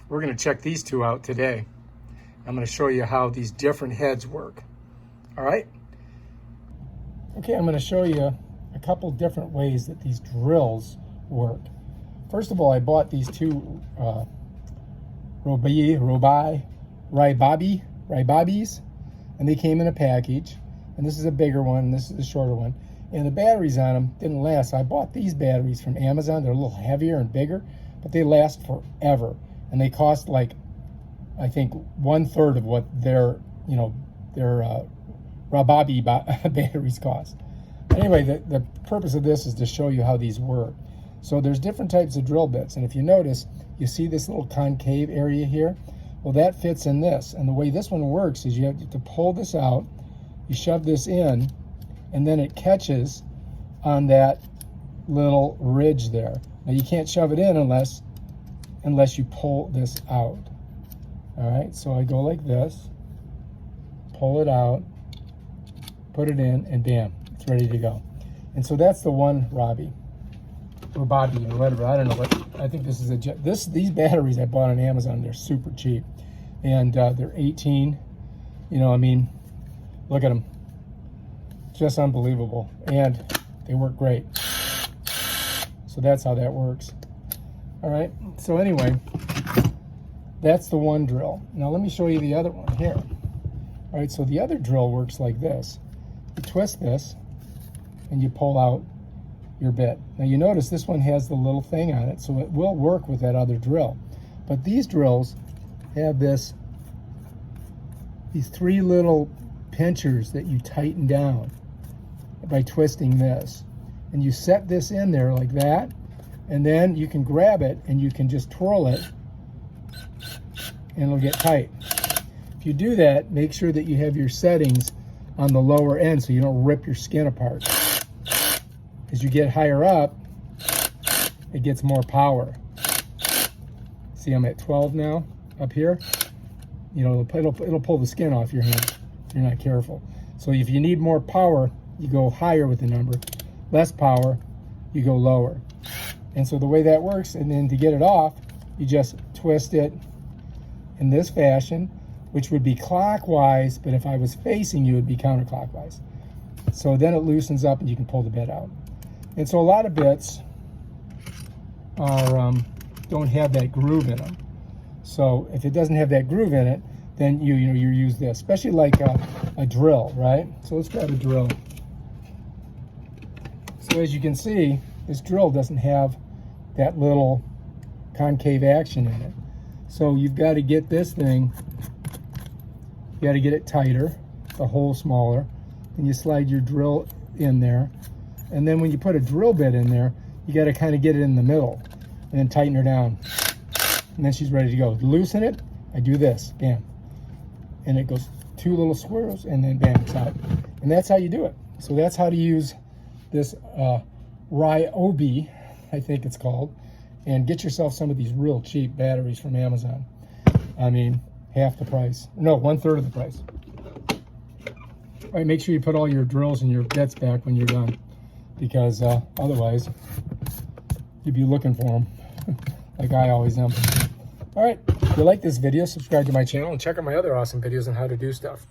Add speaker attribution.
Speaker 1: We're going to check these two out today. I'm going to show you how these different heads work. All right? Okay, I'm going to show you a couple different ways that these drills work. First of all, I bought these two Ryobis, and they came in a package. And this is a bigger one, and this is a shorter one. And the batteries on them didn't last. So I bought these batteries from Amazon. They're a little heavier and bigger, but they last forever. And they cost like, I think, 1/3 of what their Ryobi batteries cost. Anyway, the purpose of this is to show you how these work. So there's different types of drill bits. And if you notice, you see this little concave area here? Well, that fits in this. And the way this one works is you have to pull this out, you shove this in, and then it catches on that little ridge there. Now you can't shove it in unless you pull this out. All right, so I go like this, pull it out, put it in, and bam, it's ready to go. And so that's the one Ryobi or whatever. I don't know what. I think this is these batteries I bought on Amazon. They're super cheap, and they're 18. You know, I mean, look at them, just unbelievable, and they work great. So that's how that works. All right. So anyway, that's the one drill. Now let me show you the other one here. All right. So the other drill works like this. You twist this, and you pull out your bit. Now you notice this one has the little thing on it, so it will work with that other drill. But these drills have these three little pinchers that you tighten down by twisting this. And you set this in there like that, and then you can grab it and you can just twirl it and it'll get tight. If you do that, make sure that you have your settings on the lower end so you don't rip your skin apart. As you get higher up, it gets more power. See, I'm at 12 now up here. You know, it'll pull the skin off your hand if you're not careful. So if you need more power, you go higher with the number. Less power, you go lower. And so the way that works, and then to get it off, you just twist it in this fashion, which would be clockwise, but if I was facing you, it would be counterclockwise. So then it loosens up and you can pull the bit out. And so a lot of bits are don't have that groove in them. So if it doesn't have that groove in it, then you use this, especially like a drill, right? So let's grab a drill. So as you can see, this drill doesn't have that little concave action in it. So you've got to get this thing, you got to get it tighter, the hole smaller, and you slide your drill in there. And then when you put a drill bit in there, you got to kind of get it in the middle and then tighten her down. And then she's ready to go. To loosen it, I do this, bam. And it goes 2 little swirls and then bam, it's out. And that's how you do it. So that's how to use this Ryobi, I think it's called, and get yourself some of these real cheap batteries from Amazon. I mean, half the price. No, 1/3 of the price. All right, make sure you put all your drills and your bits back when you're done, because otherwise you'd be looking for them like I always am. All right, if you like this video, subscribe to my channel and check out my other awesome videos on how to do stuff.